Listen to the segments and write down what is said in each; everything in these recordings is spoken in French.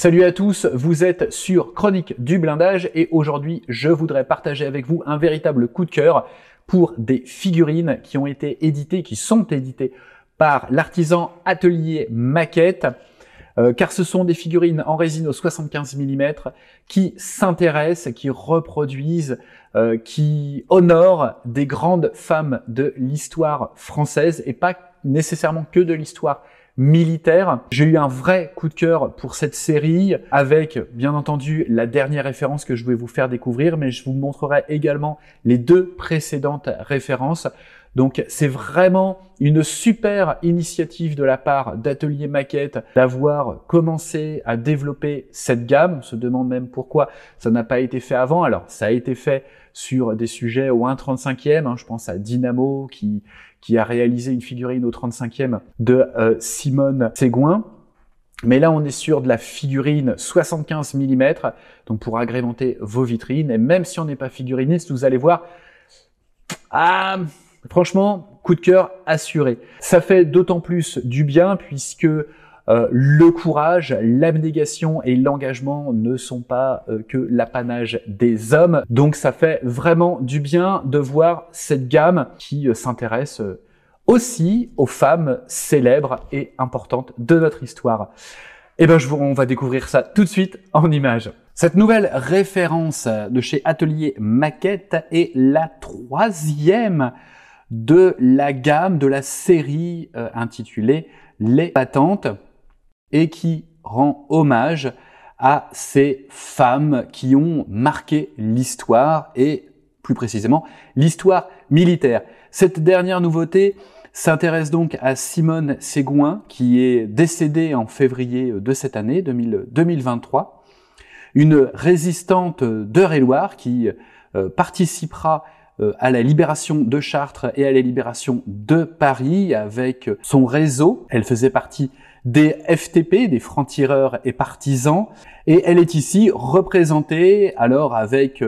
Salut à tous, vous êtes sur Chronique du blindage et aujourd'hui je voudrais partager avec vous un véritable coup de cœur pour des figurines qui ont été éditées, qui sont éditées par l'artisan Atelier Maquette, car ce sont des figurines en résine au 75 mm qui s'intéressent, qui reproduisent, qui honorent des grandes femmes de l'histoire française et pas nécessairement que de l'histoire militaire. J'ai eu un vrai coup de cœur pour cette série avec, bien entendu, la dernière référence que je vais vous faire découvrir, mais je vous montrerai également les deux précédentes références. Donc, c'est vraiment une super initiative de la part d'Atelier Maquette d'avoir commencé à développer cette gamme. On se demande même pourquoi ça n'a pas été fait avant. Alors, ça a été fait sur des sujets au 1/35e. Je pense à Dynamo qui a réalisé une figurine au 35e de Simone Ségouin. Mais là, on est sur de la figurine 75 mm, donc pour agrémenter vos vitrines. Et même si on n'est pas figuriniste, vous allez voir, franchement, coup de cœur assuré. Ça fait d'autant plus du bien puisque le courage, l'abnégation et l'engagement ne sont pas que l'apanage des hommes. Donc ça fait vraiment du bien de voir cette gamme qui s'intéresse aussi aux femmes célèbres et importantes de notre histoire. Et ben on va découvrir ça tout de suite en images. Cette nouvelle référence de chez Atelier Maquette est la troisième de la gamme de la série intitulée Les Battantes et qui rend hommage à ces femmes qui ont marqué l'histoire et plus précisément l'histoire militaire. Cette dernière nouveauté s'intéresse donc à Simone Ségouin qui est décédée en février de cette année 2023, une résistante d'Eure-et-Loir qui participera à la libération de Chartres et à la libération de Paris avec son réseau. Elle faisait partie des FTP, des francs-tireurs et partisans, et elle est ici représentée alors avec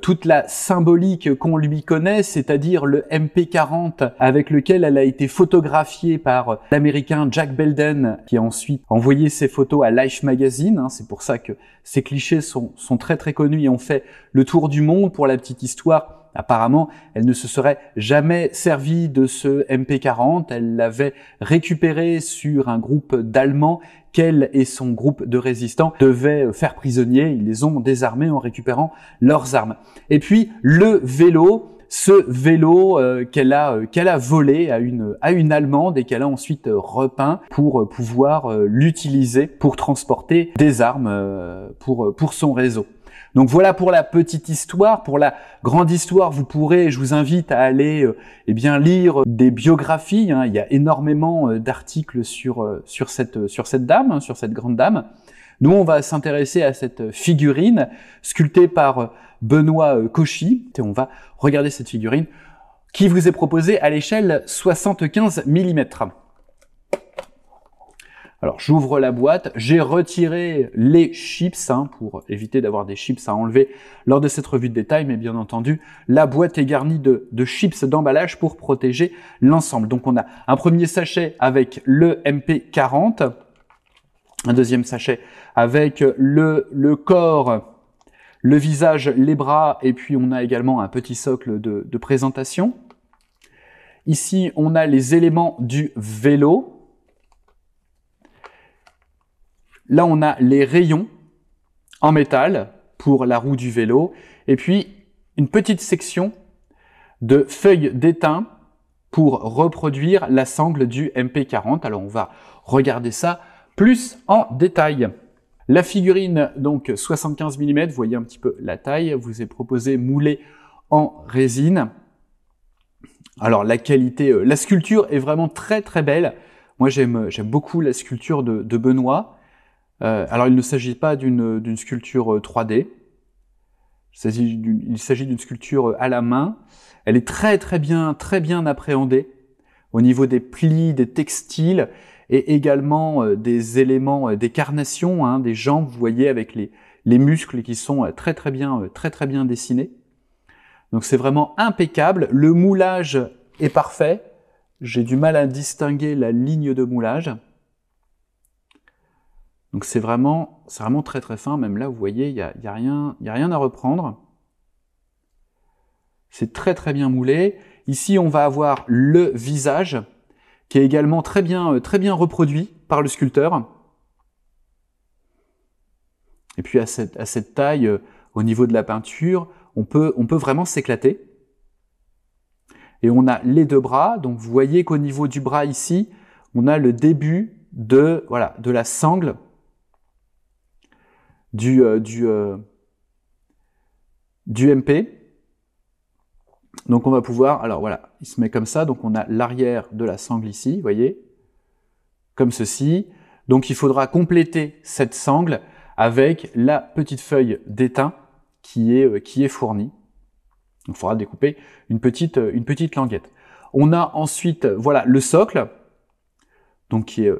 toute la symbolique qu'on lui connaît, c'est-à-dire le MP40 avec lequel elle a été photographiée par l'américain Jack Belden qui a ensuite envoyé ses photos à Life Magazine. C'est pour ça que ces clichés sont très très connus et ont fait le tour du monde. Pour la petite histoire, apparemment, elle ne se serait jamais servie de ce MP40. Elle l'avait récupéré sur un groupe d'Allemands qu'elle et son groupe de résistants devaient faire prisonniers. Ils les ont désarmés en récupérant leurs armes. Et puis, le vélo, ce vélo qu'elle a volé à une Allemande et qu'elle a ensuite repeint pour pouvoir l'utiliser pour transporter des armes pour son réseau. Donc voilà pour la petite histoire. Pour la grande histoire, je vous invite à aller lire des biographies. Il y a énormément d'articles sur cette dame, sur cette grande dame. Nous, on va s'intéresser à cette figurine sculptée par Benoît Cauchy. Et on va regarder cette figurine qui vous est proposée à l'échelle 75 mm. Alors, j'ouvre la boîte, j'ai retiré les chips pour éviter d'avoir des chips à enlever lors de cette revue de détail, mais bien entendu, la boîte est garnie de chips d'emballage pour protéger l'ensemble. Donc, on a un premier sachet avec le MP40, un deuxième sachet avec le corps, le visage, les bras, et puis on a également un petit socle de présentation. Ici, on a les éléments du vélo. Là, on a les rayons en métal pour la roue du vélo et puis une petite section de feuilles d'étain pour reproduire la sangle du MP40. Alors, on va regarder ça plus en détail. La figurine, donc 75 mm, vous voyez un petit peu la taille, vous est proposée moulée en résine. Alors, la qualité, la sculpture est vraiment très très belle. Moi, j'aime beaucoup la sculpture de Benoît. Alors, il ne s'agit pas d'une sculpture 3D. Il s'agit d'une sculpture à la main. Elle est très bien appréhendée au niveau des plis, des textiles et également des éléments, des carnations, des jambes, vous voyez, avec les muscles qui sont très bien dessinés. Donc, c'est vraiment impeccable. Le moulage est parfait. J'ai du mal à distinguer la ligne de moulage. Donc Donc c'est vraiment très très fin. Même là, vous voyez, il y a rien à reprendre. C'est très très bien moulé. Ici, on va avoir le visage qui est également très bien reproduit par le sculpteur. Et puis à cette taille, au niveau de la peinture, on peut vraiment s'éclater. Et on a les deux bras. Donc vous voyez qu'au niveau du bras ici, on a le début de la sangle du MP. Donc on va pouvoir, alors voilà, il se met comme ça, donc on a l'arrière de la sangle ici, vous voyez, comme ceci. Donc il faudra compléter cette sangle avec la petite feuille d'étain qui est fournie. Donc il faudra découper une petite languette. On a ensuite, voilà, le socle, donc qui est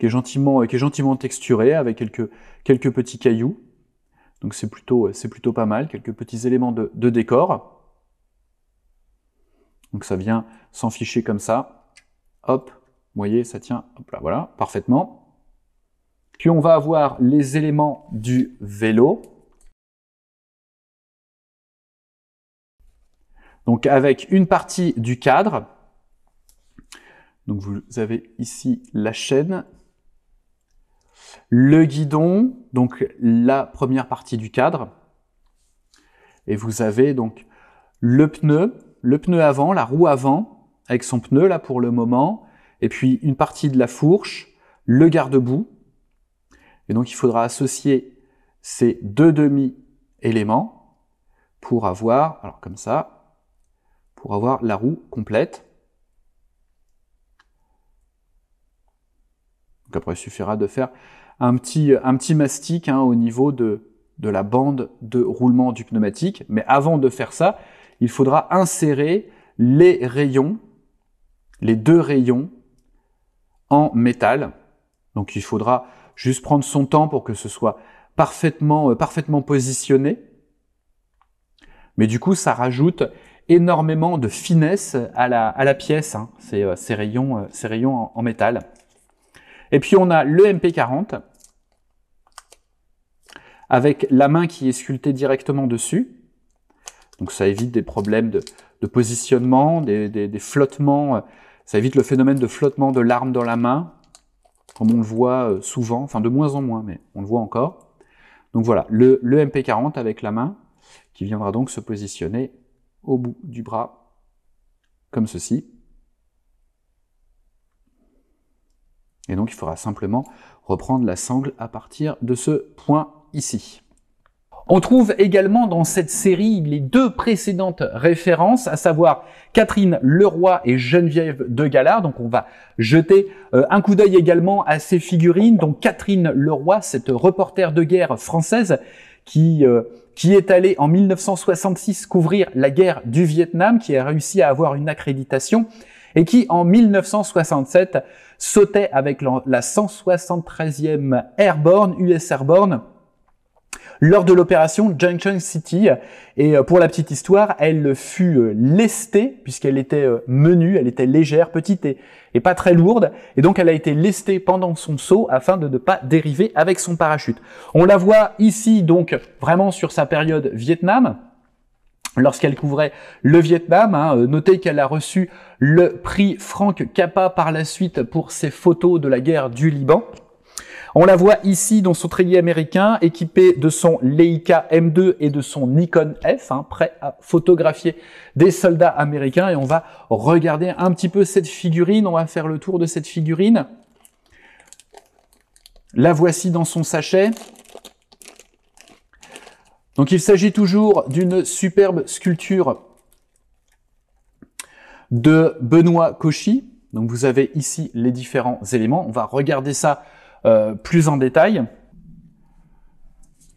gentiment texturé avec quelques petits cailloux. Donc c'est plutôt pas mal, quelques petits éléments de décor. Donc ça vient s'enficher comme ça. Hop, vous voyez, ça tient, hop là, voilà, parfaitement. Puis on va avoir les éléments du vélo. Donc avec une partie du cadre. Donc vous avez ici la chaîne, le guidon, donc la première partie du cadre. Et vous avez donc le pneu avant, la roue avant, avec son pneu là pour le moment, et puis une partie de la fourche, le garde-boue. Et donc il faudra associer ces deux demi-éléments pour avoir, alors comme ça, pour avoir la roue complète. Donc après il suffira de faire un petit mastic au niveau de la bande de roulement du pneumatique. Mais avant de faire ça, il faudra insérer les rayons, les deux rayons en métal. Donc il faudra juste prendre son temps pour que ce soit parfaitement positionné. Mais du coup, ça rajoute énormément de finesse à la pièce, ces rayons en métal. Et puis on a le MP40 avec la main qui est sculptée directement dessus. Donc ça évite des problèmes de positionnement, des flottements, ça évite le phénomène de flottement de l'arme dans la main, comme on le voit souvent, enfin de moins en moins, mais on le voit encore. Donc voilà, le MP40 avec la main, qui viendra donc se positionner au bout du bras, comme ceci. Et donc il faudra simplement reprendre la sangle à partir de ce point ici. On trouve également dans cette série les deux précédentes références, à savoir Catherine Leroy et Geneviève de Galard. Donc on va jeter un coup d'œil également à ces figurines. Donc Catherine Leroy, cette reporter de guerre française qui est allée en 1966 couvrir la guerre du Vietnam, qui a réussi à avoir une accréditation et qui en 1967 sautait avec la 173e Airborne, US Airborne, lors de l'opération Junction City. Et pour la petite histoire, elle fut lestée, puisqu'elle était menue, elle était légère, petite et pas très lourde. Et donc elle a été lestée pendant son saut afin de ne pas dériver avec son parachute. On la voit ici donc vraiment sur sa période Vietnam, lorsqu'elle couvrait le Vietnam. Notez qu'elle a reçu le prix Frank Cappa par la suite pour ses photos de la guerre du Liban. On la voit ici dans son treillis américain, équipé de son Leica M2 et de son Nikon F, prêt à photographier des soldats américains. Et on va regarder un petit peu cette figurine, on va faire le tour de cette figurine. La voici dans son sachet. Donc il s'agit toujours d'une superbe sculpture de Benoît Cauchy. Donc vous avez ici les différents éléments. On va regarder ça plus en détail.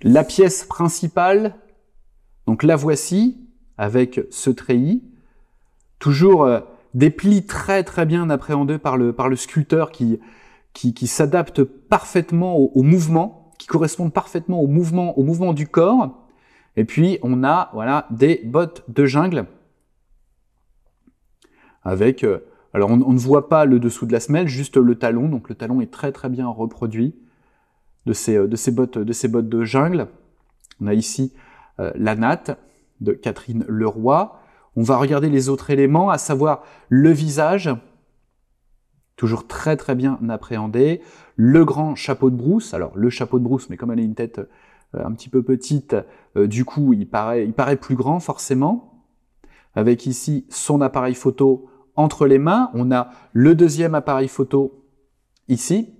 La pièce principale, donc la voici, avec ce treillis. Toujours des plis très bien appréhendés par le sculpteur qui s'adapte parfaitement au mouvement, qui correspondent parfaitement au mouvement du corps. Et puis on a voilà des bottes de jungle avec alors on ne voit pas le dessous de la semelle, juste le talon. Donc le talon est très bien reproduit. de ces bottes de jungle. On a ici la natte de Catherine Leroy. On va regarder les autres éléments, à savoir le visage, toujours très très bien appréhendé, le grand chapeau de brousse. Alors le chapeau de brousse, mais comme elle a une tête un petit peu petite, du coup il paraît plus grand forcément. Avec ici son appareil photo entre les mains. On a le deuxième appareil photo ici.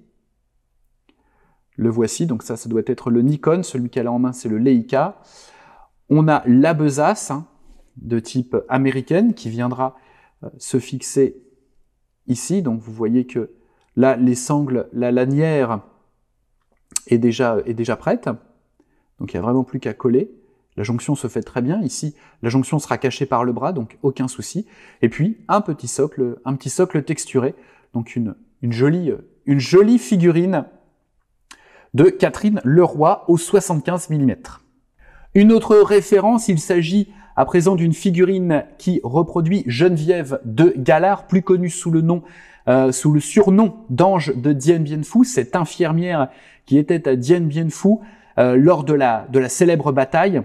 Le voici, donc ça doit être le Nikon. Celui qu'elle a en main, c'est le Leica. On a la besace de type américaine qui viendra se fixer ici. Donc vous voyez que là, les sangles, la lanière est déjà prête. Donc il n'y a vraiment plus qu'à coller. La jonction se fait très bien. Ici, la jonction sera cachée par le bras, donc aucun souci. Et puis, un petit socle texturé. Donc une jolie figurine de Catherine Leroy au 75 mm. Une autre référence, il s'agit à présent d'une figurine qui reproduit Geneviève de Galard, plus connue sous le surnom d'Ange de Dien Bien Phu, cette infirmière qui était à Dien Bien Phu lors de la célèbre bataille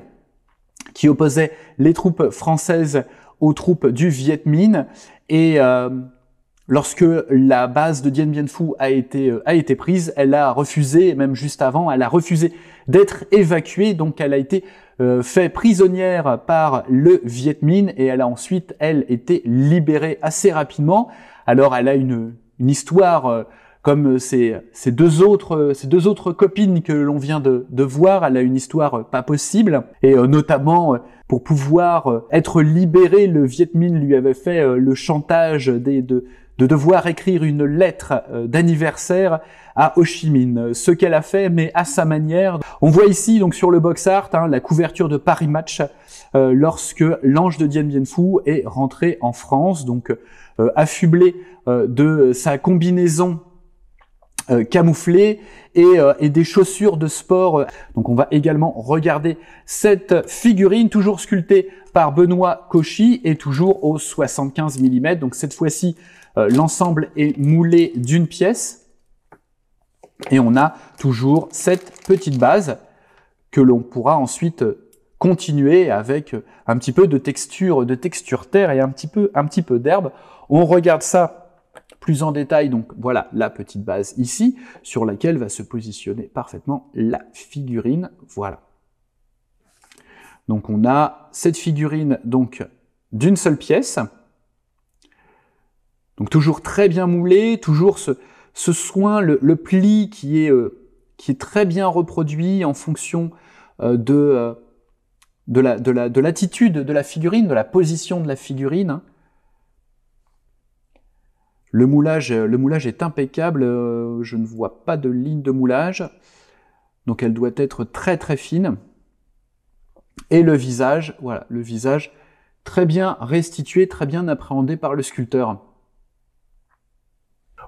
qui opposait les troupes françaises aux troupes du Viet Minh. Et lorsque la base de Dien Bien Phu a été prise, elle a refusé, même juste avant, elle a refusé d'être évacuée. Donc elle a été faite prisonnière par le Viet Minh et elle a ensuite, elle, été libérée assez rapidement. Alors elle a une histoire comme ces deux autres copines que l'on vient de voir. Elle a une histoire pas possible, et notamment pour pouvoir être libérée, le Viet Minh lui avait fait le chantage de devoir écrire une lettre d'anniversaire à Ho Chi Minh, ce qu'elle a fait, mais à sa manière. On voit ici donc sur le box art la couverture de Paris Match lorsque l'Ange de Dien Bien Phu est rentré en France, donc affublé de sa combinaison camouflée et des chaussures de sport. Donc on va également regarder cette figurine, toujours sculptée par Benoît Cauchy et toujours au 75 mm. Donc cette fois-ci, l'ensemble est moulé d'une pièce. Et on a toujours cette petite base que l'on pourra ensuite continuer avec un petit peu de texture terre et un petit peu d'herbe. On regarde ça plus en détail, donc voilà la petite base ici, sur laquelle va se positionner parfaitement la figurine, voilà. Donc on a cette figurine donc d'une seule pièce, donc toujours très bien moulé, toujours ce soin, le pli qui est très bien reproduit en fonction de l'attitude de la figurine, de la position de la figurine. Le moulage est impeccable, je ne vois pas de ligne de moulage, donc elle doit être très très fine. Et le visage, voilà, le visage très bien restitué, très bien appréhendé par le sculpteur.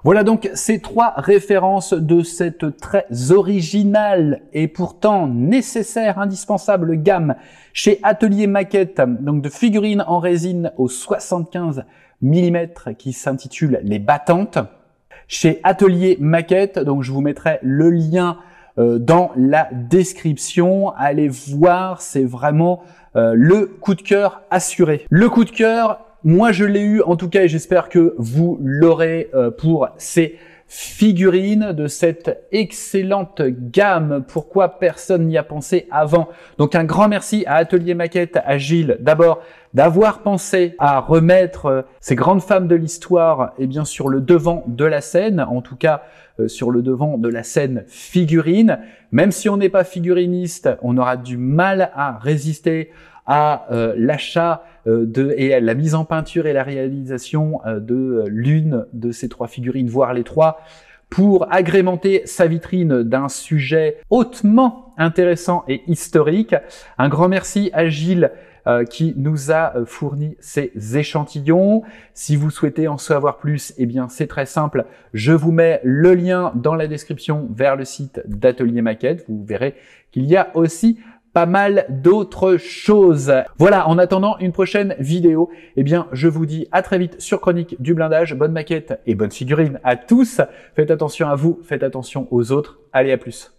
Voilà donc ces trois références de cette très originale et pourtant nécessaire, indispensable gamme chez Atelier Maquette, donc de figurines en résine au 75 mm qui s'intitule Les Battantes. Chez Atelier Maquette, donc je vous mettrai le lien dans la description. Allez voir, c'est vraiment le coup de cœur assuré. Le coup de cœur, moi je l'ai eu en tout cas et j'espère que vous l'aurez pour ces figurines de cette excellente gamme. Pourquoi personne n'y a pensé avant? Donc un grand merci à Atelier Maquette, à Gilles d'abord d'avoir pensé à remettre ces grandes femmes de l'histoire sur le devant de la scène, en tout cas sur le devant de la scène figurine. Même si on n'est pas figuriniste, on aura du mal à résister à l'achat et à la mise en peinture et la réalisation de l'une de ces trois figurines, voire les trois, pour agrémenter sa vitrine d'un sujet hautement intéressant et historique. Un grand merci à Gilles qui nous a fourni ces échantillons. Si vous souhaitez en savoir plus, c'est très simple. Je vous mets le lien dans la description vers le site d'Atelier Maquette. Vous verrez qu'il y a aussi pas mal d'autres choses. Voilà, en attendant une prochaine vidéo, je vous dis à très vite sur Chronique du Blindage. Bonne maquette et bonne figurine à tous. Faites attention à vous, faites attention aux autres. Allez, à plus.